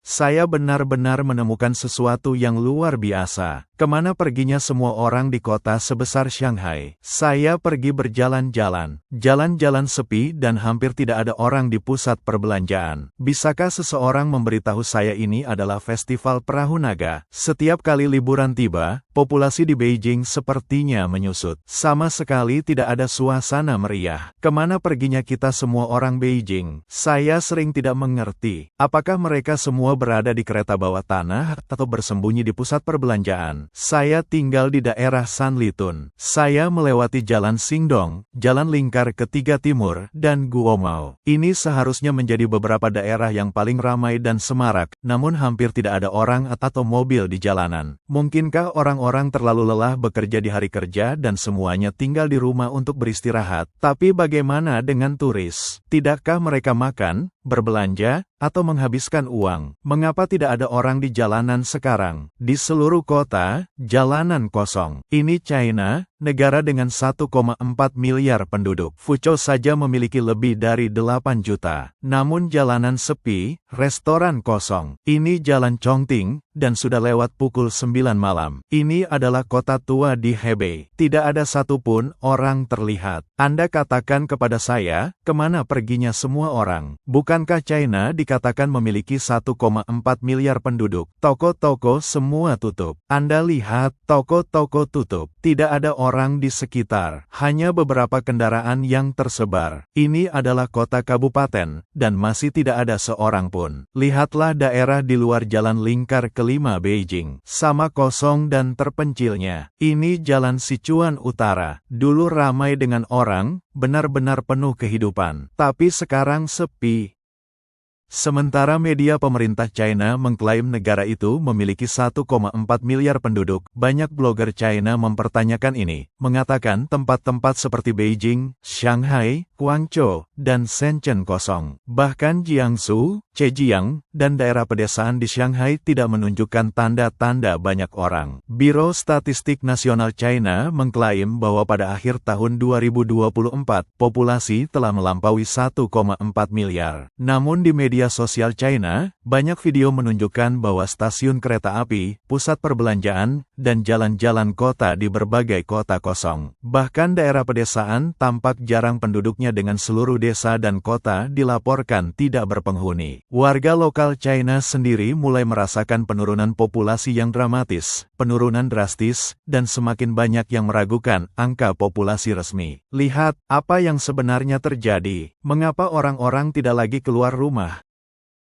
Saya benar-benar menemukan sesuatu yang luar biasa. Kemana perginya semua orang di kota sebesar Shanghai? Saya pergi berjalan-jalan. Jalan-jalan sepi dan hampir tidak ada orang di pusat perbelanjaan. Bisakah seseorang memberitahu saya ini adalah festival perahu naga? Setiap kali liburan tiba, populasi di Beijing sepertinya menyusut. Sama sekali tidak ada suasana meriah. Kemana perginya kita semua orang Beijing? Saya sering tidak mengerti. Apakah mereka semua berada di kereta bawah tanah atau bersembunyi di pusat perbelanjaan? Saya tinggal di daerah Sanlitun. Saya melewati Jalan Xingdong, Jalan Lingkar Ketiga Timur, dan Guomao. Ini seharusnya menjadi beberapa daerah yang paling ramai dan semarak, namun hampir tidak ada orang atau mobil di jalanan. Mungkinkah orang-orang terlalu lelah bekerja di hari kerja dan semuanya tinggal di rumah untuk beristirahat? Tapi bagaimana dengan turis? Tidakkah mereka makan, berbelanja, atau menghabiskan uang? Mengapa tidak ada orang di jalanan sekarang? Di seluruh kota, jalanan kosong. Ini China, negara dengan 1,4 miliar penduduk. Fuzhou saja memiliki lebih dari 8 juta. Namun jalanan sepi, restoran kosong. Ini Jalan Chongqing, dan sudah lewat pukul 9 malam. Ini adalah kota tua di Hebei. Tidak ada satupun orang terlihat. Anda katakan kepada saya, kemana perginya semua orang? Bukankah China dikatakan memiliki 1,4 miliar penduduk? Toko-toko semua tutup. Anda lihat, toko-toko tutup. Tidak ada orang di sekitar. Hanya beberapa kendaraan yang tersebar. Ini adalah kota kabupaten, dan masih tidak ada seorang pun. Lihatlah daerah di luar Jalan Lingkar Kelima Beijing. Sama kosong dan terpencilnya. Ini Jalan Sichuan Utara. Dulu ramai dengan orang, benar-benar penuh kehidupan. Tapi sekarang sepi. Sementara media pemerintah China mengklaim negara itu memiliki 1,4 miliar penduduk, banyak blogger China mempertanyakan ini, mengatakan tempat-tempat seperti Beijing, Shanghai, Guangzhou, dan Shenzhen kosong. Bahkan Jiangsu, Zhejiang, dan daerah pedesaan di Shanghai tidak menunjukkan tanda-tanda banyak orang. Biro Statistik Nasional China mengklaim bahwa pada akhir tahun 2024, populasi telah melampaui 1,4 miliar. Namun di media sosial China, banyak video menunjukkan bahwa stasiun kereta api, pusat perbelanjaan, dan jalan-jalan kota di berbagai kota kosong. Bahkan daerah pedesaan tampak jarang penduduknya dengan seluruh desa dan kota dilaporkan tidak berpenghuni. Warga lokal China sendiri mulai merasakan penurunan populasi yang dramatis, penurunan drastis, dan semakin banyak yang meragukan angka populasi resmi. Lihat apa yang sebenarnya terjadi. Mengapa orang-orang tidak lagi keluar rumah?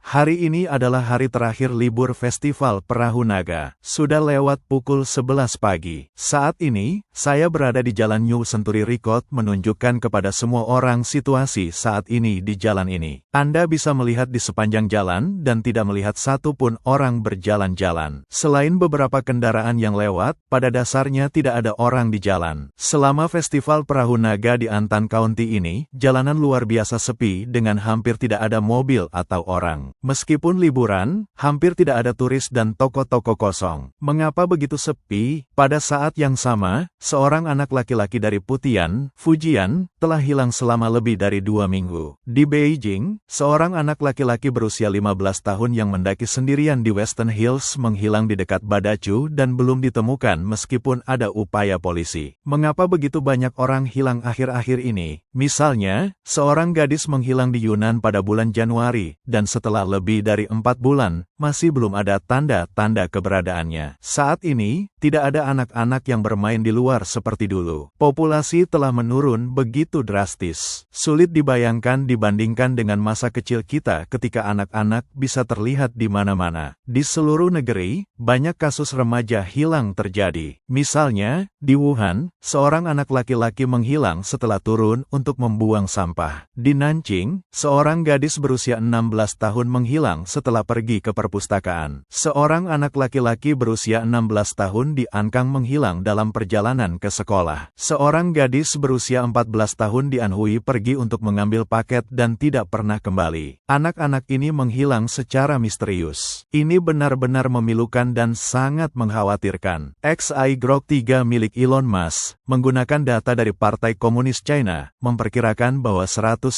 Hari ini adalah hari terakhir libur Festival Perahu Naga. Sudah lewat pukul 11 pagi. Saat ini, saya berada di Jalan New Century Record menunjukkan kepada semua orang situasi saat ini di jalan ini. Anda bisa melihat di sepanjang jalan dan tidak melihat satupun orang berjalan-jalan. Selain beberapa kendaraan yang lewat, pada dasarnya tidak ada orang di jalan. Selama Festival Perahu Naga di Antan County ini, jalanan luar biasa sepi dengan hampir tidak ada mobil atau orang. Meskipun liburan, hampir tidak ada turis dan toko-toko kosong. Mengapa begitu sepi? Pada saat yang sama, seorang anak laki-laki dari Putian, Fujian, telah hilang selama lebih dari 2 minggu. Di Beijing, seorang anak laki-laki berusia 15 tahun yang mendaki sendirian di Western Hills menghilang di dekat Badachu dan belum ditemukan meskipun ada upaya polisi. Mengapa begitu banyak orang hilang akhir-akhir ini? Misalnya, seorang gadis menghilang di Yunnan pada bulan Januari, dan setelah lebih dari 4 bulan, masih belum ada tanda-tanda keberadaannya. Saat ini, tidak ada anak-anak yang bermain di luar seperti dulu. Populasi telah menurun begitu drastis. Sulit dibayangkan dibandingkan dengan masa kecil kita ketika anak-anak bisa terlihat di mana-mana. Di seluruh negeri, banyak kasus remaja hilang terjadi. Misalnya, di Wuhan, seorang anak laki-laki menghilang setelah turun untuk membuang sampah. Di Nanjing, seorang gadis berusia 16 tahun menghilang setelah pergi ke perpustakaan. Seorang anak laki-laki berusia 16 tahun tahun diangkang menghilang dalam perjalanan ke sekolah. Seorang gadis berusia 14 tahun di Anhui pergi untuk mengambil paket dan tidak pernah kembali. Anak-anak ini menghilang secara misterius. Ini benar-benar memilukan dan sangat mengkhawatirkan. XAI Grok 3 milik Elon Musk, menggunakan data dari Partai Komunis China, memperkirakan bahwa 150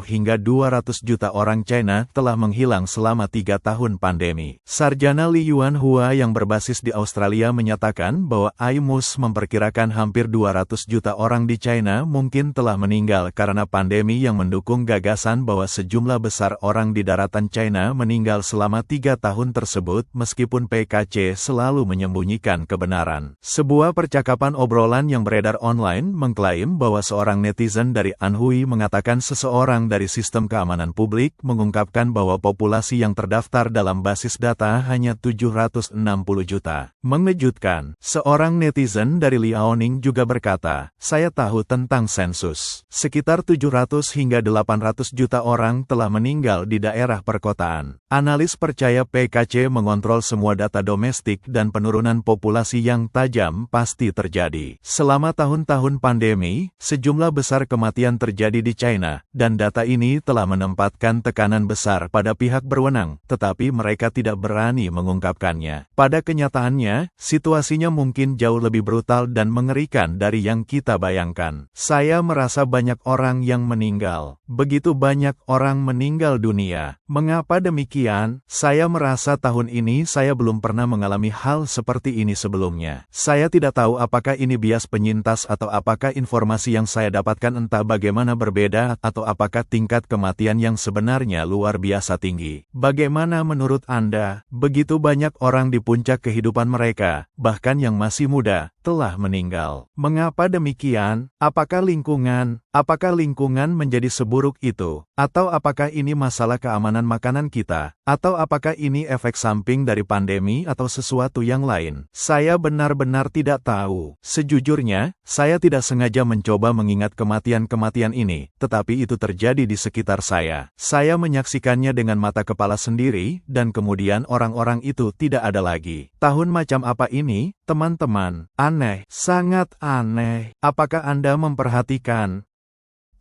hingga 200 juta orang China telah menghilang selama 3 tahun pandemi. Sarjana Li Yuanhua yang berbasis di Australia menyatakan bahwa IMUS memperkirakan hampir 200 juta orang di China mungkin telah meninggal karena pandemi yang mendukung gagasan bahwa sejumlah besar orang di daratan China meninggal selama 3 tahun tersebut meskipun PKC selalu menyembunyikan kebenaran. Sebuah percakapan obrolan yang beredar online mengklaim bahwa seorang netizen dari Anhui mengatakan seseorang dari sistem keamanan publik mengungkapkan bahwa populasi yang terdaftar dalam basis data hanya 760 juta. Mengejutkan, seorang netizen dari Liaoning juga berkata, "Saya tahu tentang sensus. Sekitar 700 hingga 800 juta orang telah meninggal di daerah perkotaan." Analis percaya PKC mengontrol semua data domestik dan penurunan populasi yang tajam pasti terjadi. Selama tahun-tahun pandemi, sejumlah besar kematian terjadi di China, dan data ini telah menempatkan tekanan besar pada pihak berwenang, tetapi mereka tidak berani mengungkapkannya. Pada kenyataannya, situasinya mungkin jauh lebih brutal dan mengerikan dari yang kita bayangkan. Saya merasa banyak orang yang meninggal. Begitu banyak orang meninggal dunia. Mengapa demikian? Saya merasa tahun ini saya belum pernah mengalami hal seperti ini sebelumnya. Saya tidak tahu apakah ini bias penyintas atau apakah informasi yang saya dapatkan entah bagaimana berbeda atau apakah tingkat kematian yang sebenarnya luar biasa tinggi. Bagaimana menurut Anda? Begitu banyak orang di puncak kehidupan mereka, bahkan yang masih muda, telah meninggal. Mengapa demikian? Apakah lingkungan menjadi seburuk itu? Atau apakah ini masalah keamanan makanan kita? Atau apakah ini efek samping dari pandemi atau sesuatu yang lain? Saya benar-benar tidak tahu. Sejujurnya, saya tidak sengaja mencoba mengingat kematian-kematian ini, tetapi itu terjadi di sekitar saya. Saya menyaksikannya dengan mata kepala sendiri, dan kemudian orang-orang itu tidak ada lagi. Tahun macam apa ini, teman-teman? Aneh, sangat aneh. Apakah Anda memperhatikan?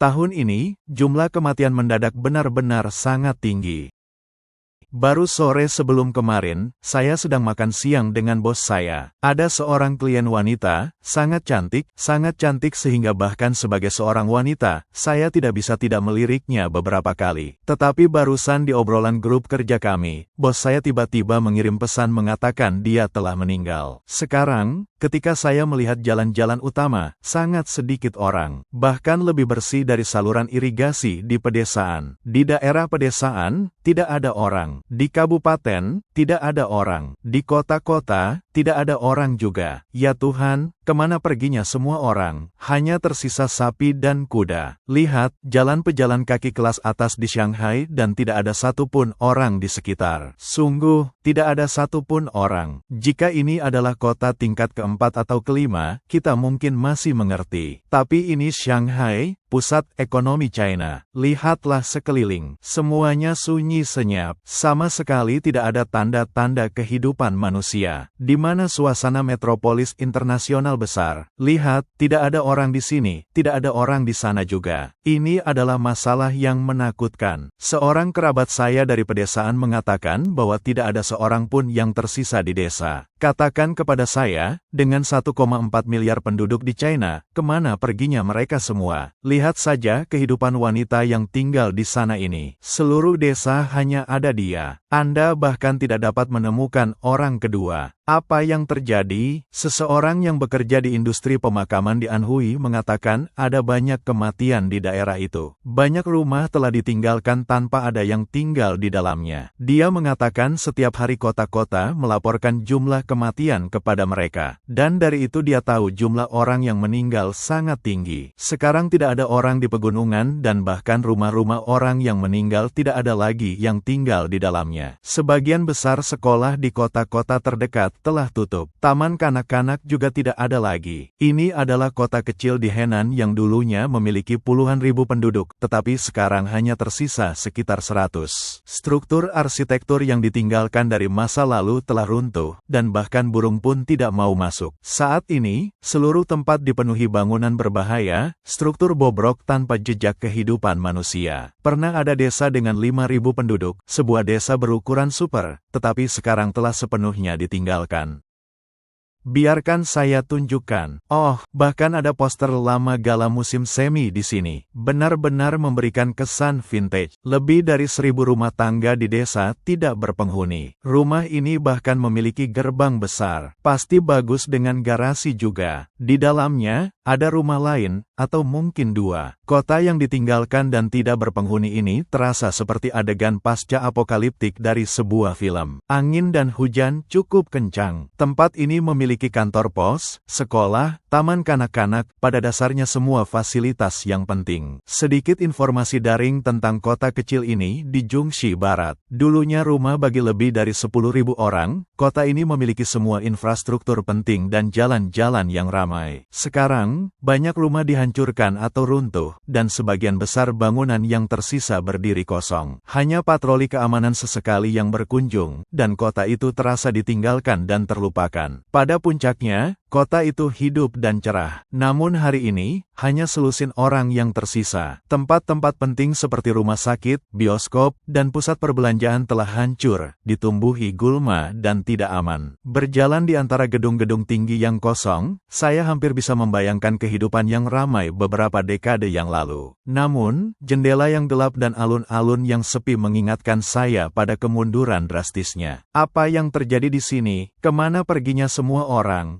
Tahun ini, jumlah kematian mendadak benar-benar sangat tinggi. Baru sore sebelum kemarin, saya sedang makan siang dengan bos saya. Ada seorang klien wanita, sangat cantik sehingga bahkan sebagai seorang wanita, saya tidak bisa tidak meliriknya beberapa kali. Tetapi barusan di obrolan grup kerja kami, bos saya tiba-tiba mengirim pesan mengatakan dia telah meninggal. Sekarang, ketika saya melihat jalan-jalan utama, sangat sedikit orang. Bahkan lebih bersih dari saluran irigasi di pedesaan. Di daerah pedesaan, tidak ada orang. Di kabupaten, tidak ada orang. Di kota-kota, tidak ada orang juga. Ya Tuhan, kemana perginya semua orang? Hanya tersisa sapi dan kuda. Lihat, jalan pejalan kaki kelas atas di Shanghai dan tidak ada satupun orang di sekitar. Sungguh, tidak ada satupun orang. Jika ini adalah kota tingkat keempat atau kelima, kita mungkin masih mengerti. Tapi ini Shanghai, pusat ekonomi China. Lihatlah sekeliling. Semuanya sunyi senyap. Sama sekali tidak ada tanda-tanda kehidupan manusia. Di mana suasana metropolis internasional besar. Lihat, tidak ada orang di sini, tidak ada orang di sana juga. Ini adalah masalah yang menakutkan. Seorang kerabat saya dari pedesaan mengatakan bahwa tidak ada seorang pun yang tersisa di desa. Katakan kepada saya, dengan 1,4 miliar penduduk di China, kemana perginya mereka semua? Lihat saja kehidupan wanita yang tinggal di sana ini. Seluruh desa hanya ada dia. Anda bahkan tidak dapat menemukan orang kedua. Apa yang terjadi? Seseorang yang bekerja di industri pemakaman di Anhui mengatakan ada banyak kematian di daerah itu. Banyak rumah telah ditinggalkan tanpa ada yang tinggal di dalamnya. Dia mengatakan setiap hari kota-kota melaporkan jumlah kematian kepada mereka. Dan dari itu dia tahu jumlah orang yang meninggal sangat tinggi. Sekarang tidak ada orang di pegunungan dan bahkan rumah-rumah orang yang meninggal tidak ada lagi yang tinggal di dalamnya. Sebagian besar sekolah di kota-kota terdekat telah tutup. Taman kanak-kanak juga tidak ada lagi. Ini adalah kota kecil di Henan yang dulunya memiliki puluhan ribu penduduk, tetapi sekarang hanya tersisa sekitar 100. Struktur arsitektur yang ditinggalkan dari masa lalu telah runtuh, dan bahkan burung pun tidak mau masuk. Saat ini, seluruh tempat dipenuhi bangunan berbahaya, struktur bobrok tanpa jejak kehidupan manusia. Pernah ada desa dengan 5.000 penduduk, sebuah desa berukuran super, tetapi sekarang telah sepenuhnya ditinggalkan. Biarkan saya tunjukkan. Oh, bahkan ada poster lama gala musim semi di sini. Benar-benar memberikan kesan vintage. Lebih dari 1.000 rumah tangga di desa tidak berpenghuni. Rumah ini bahkan memiliki gerbang besar. Pasti bagus dengan garasi juga. Di dalamnya, ada rumah lain, atau mungkin 2. Kota yang ditinggalkan dan tidak berpenghuni ini terasa seperti adegan pasca apokaliptik dari sebuah film. Angin dan hujan cukup kencang. Tempat ini memiliki kantor pos, sekolah, taman kanak-kanak, pada dasarnya semua fasilitas yang penting. Sedikit informasi daring tentang kota kecil ini di Jungshi Barat. Dulunya rumah bagi lebih dari 10.000 orang, kota ini memiliki semua infrastruktur penting dan jalan-jalan yang ramai. Sekarang, banyak rumah dihancurkan atau runtuh, dan sebagian besar bangunan yang tersisa berdiri kosong. Hanya patroli keamanan sesekali yang berkunjung, dan kota itu terasa ditinggalkan dan terlupakan. Pada puncaknya, kota itu hidup dan cerah. Namun hari ini, hanya selusin orang yang tersisa. Tempat-tempat penting seperti rumah sakit, bioskop, dan pusat perbelanjaan telah hancur, ditumbuhi gulma dan tidak aman. Berjalan di antara gedung-gedung tinggi yang kosong, saya hampir bisa membayangkan kehidupan yang ramai beberapa dekade yang lalu. Namun, jendela yang gelap dan alun-alun yang sepi mengingatkan saya pada kemunduran drastisnya. Apa yang terjadi di sini? Kemana perginya semua orang?